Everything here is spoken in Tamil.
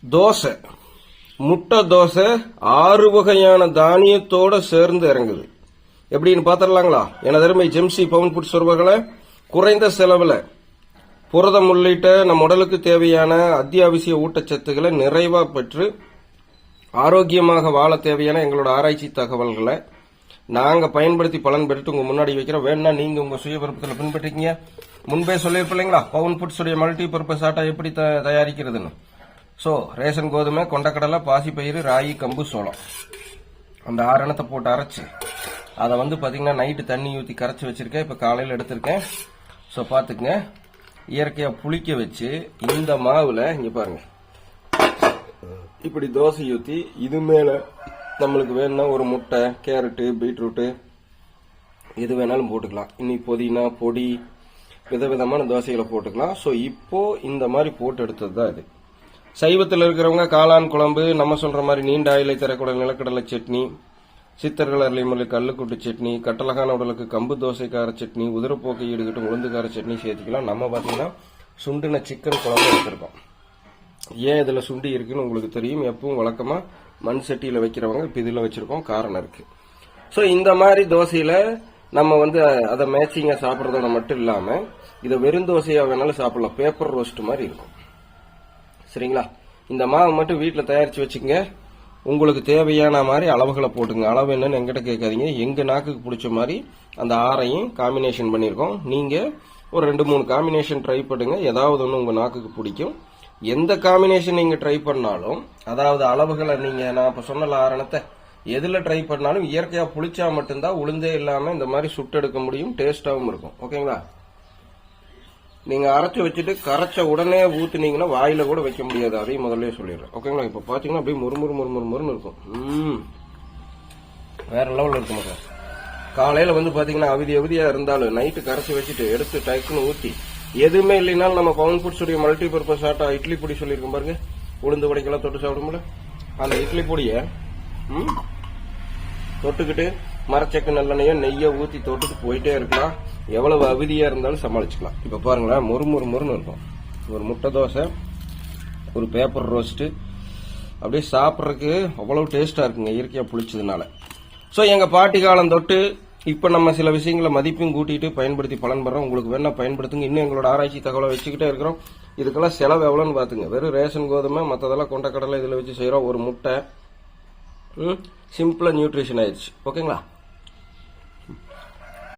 தோசை, முட்டை தோசை 6 வகையான தானியத்தோட சேர்ந்து இறங்குது. எப்படின்னு பாத்திரலாங்களா? எனதருமை ஜெம்சி பவுன் ஃபுட்ஸ் உறவுகளை, குறைந்த செலவுல புரதம் உள்ளிட்ட நம் உடலுக்கு தேவையான அத்தியாவசிய ஊட்டச்சத்துக்களை நிறைவா பெற்று ஆரோக்கியமாக வாழ தேவையான எங்களோட ஆராய்ச்சி தகவல்களை நாங்க பயன்படுத்தி பலன் பெற்று உங்க முன்னாடி வைக்கிறோம். வேணா நீங்க உங்க சுய விருப்பத்தில் பின்பற்றிக்கீங்க. முன்பே சொல்லியிருப்பீங்களா பவுன் ஃபுட்ஸ் உடைய மல்டி பர்பஸ் ஆட்டா எப்படி தயாரிக்கிறதுன்னு. சோ ரேஷன் கோதுமை, கொண்டக்கடலை, பாசிப்பயிறு, ராகி, கம்பு, சோளம், அந்த 6 எண்ணத்தை போட்டு அரைச்சு அதை பாத்தீங்கன்னா நைட்டு தண்ணி ஊற்றி கரைச்சி வச்சிருக்கேன். இப்ப காலையில் எடுத்திருக்கேன். சோ பாத்துக்குங்க, இயற்கையா புளிக்க வச்சு இந்த மாவுல இங்க பாருங்க இப்படி தோசை ஊற்றி இது மேல நம்மளுக்கு வேணும்னா ஒரு முட்டை, கேரட்டு, பீட்ரூட்டு எது வேணாலும் போட்டுக்கலாம். இன்னைக்கு புதினா பொடி விதவிதமான தோசைகளை போட்டுக்கலாம். சோ இப்போ இந்த மாதிரி போட்டு எடுத்தது தான் இது. சைவத்தில் இருக்கிறவங்க காளான் குழம்பு, நம்ம சொல்ற மாதிரி நீண்ட ஆயிலை தரக்கூடிய நிலக்கடலை சட்னி, சித்தர்கள் அருளிமலை கல்லுக்கூட்டு சட்னி, கட்டழகான உடலுக்கு கம்பு தோசை கார சட்னி, உதிரப்போக்கை ஈடுகட்டும் உளுந்து கார சட்னி சேர்த்துக்கலாம். நம்ம பாத்தீங்கன்னா சுண்டின சிக்கன் குழம்பு எடுத்திருக்கோம். ஏன் இதுல சுண்டி இருக்குன்னு உங்களுக்கு தெரியும். எப்பவும் வழக்கமா மண் சட்டியில வைக்கிறவங்க இப்ப இதுல வச்சிருக்கோம். காரணம் இருக்கு. சோ இந்த மாதிரி தோசையில நம்ம அதை மேட்சிங்கா சாப்பிடறதோட மட்டும் இல்லாம இதை வெறும் தோசையா வேணாலும் சாப்பிடலாம். பேப்பர் ரோஸ்ட் மாதிரி இருக்கும். சரிங்களா? இந்த மாவு மட்டும் வீட்டுல தயாரிச்சு வச்சுக்கங்க. உங்களுக்கு தேவையான மாதிரி அளவுகளை போட்டுங்க. அளவு என்னன்னு எங்கிட்ட கேட்காதீங்க. எங்க நாக்குக்கு பிடிச்ச மாதிரி அந்த 6ஐயும் காம்பினேஷன் பண்ணிருக்கோம். நீங்க ஒரு 2-3 காம்பினேஷன் ட்ரை பண்ணுங்க. ஏதாவது ஒண்ணு உங்க நாக்குக்கு பிடிக்கும். எந்த காம்பினேஷன் நீங்க ட்ரை பண்ணாலும், அதாவது அளவுகளை நீங்க நான் இப்ப சொன்ன 6 எண்ணத்தை எதுல ட்ரை பண்ணாலும் இயற்கையா புளிச்சா மட்டும்தான் உளுந்தே இல்லாம இந்த மாதிரி சுட்டெடுக்க முடியும். டேஸ்டாவும் இருக்கும். ஓகேங்களா? நீங்க அரைச்சு வச்சுட்டு கரைச்ச உடனே ஊத்துனீங்கன்னா வாயில கூட வைக்க முடியாது. அதையும் முதல்ல சொல்லிடுறேன். ஓகேங்களா? இப்ப பாத்தீங்கன்னா அப்படியே முறுமுறுன்னு இருக்கும். வேற லெவல்ல இருக்கும். மக்கள் காலையில பாத்தீங்கன்னா அவதியா இருந்தாலும் நைட்டு கரைச்சு வச்சுட்டு எடுத்து டக்குன்னு ஊத்தி, எதுவுமே இல்லைனாலும் நம்ம பவுன் ஃபுட்ஸ் உடைய மல்டி பர்பஸ் ஆட்டா இட்லி பொடி சொல்லியிருக்கோம் பாருங்க. உளுந்து வடைக்கெல்லாம் தொட்டு சாப்பிடும்போது அந்த இட்லி பொடிய தொட்டுக்கிட்டு மரச்சக்கு நல்லெண்ணையோ நெய்யோ ஊத்தி தொட்டுட்டு போயிட்டே இருக்கலாம். எவ்வளவு அவதியா இருந்தாலும் சமாளிச்சுக்கலாம். இப்ப பாருங்களேன், முறுமுறுன்னு இருக்கும். ஒரு முட்டை தோசை, ஒரு பேப்பர் ரோஸ்ட், அப்படியே சாப்பிட்றதுக்கு அவ்வளவு டேஸ்டா இருக்குங்க, இயற்கையா புளிச்சதுனால. சோ எங்க பாட்டி காலம் தொட்டு இப்ப நம்ம சில விஷயங்களை மதிப்பும் கூட்டிட்டு பயன்படுத்தி பலன் பெறோம். உங்களுக்கு வேணா பயன்படுத்துங்க. இன்னும் எங்களோட ஆராய்ச்சி தகவலை வச்சுக்கிட்டே இருக்கிறோம். இதுக்கெல்லாம் செலவு எவ்வளவுன்னு பாத்துங்க. வெறும் ரேஷன் கோதுமை, மத்ததெல்லாம் கொண்டக்கடலை இதுல வச்சு செய்யறோம். ஒரு முட்டை, சிம்பிளா நியூட்ரிஷன் ஆயிடுச்சு. ஓகேங்களா?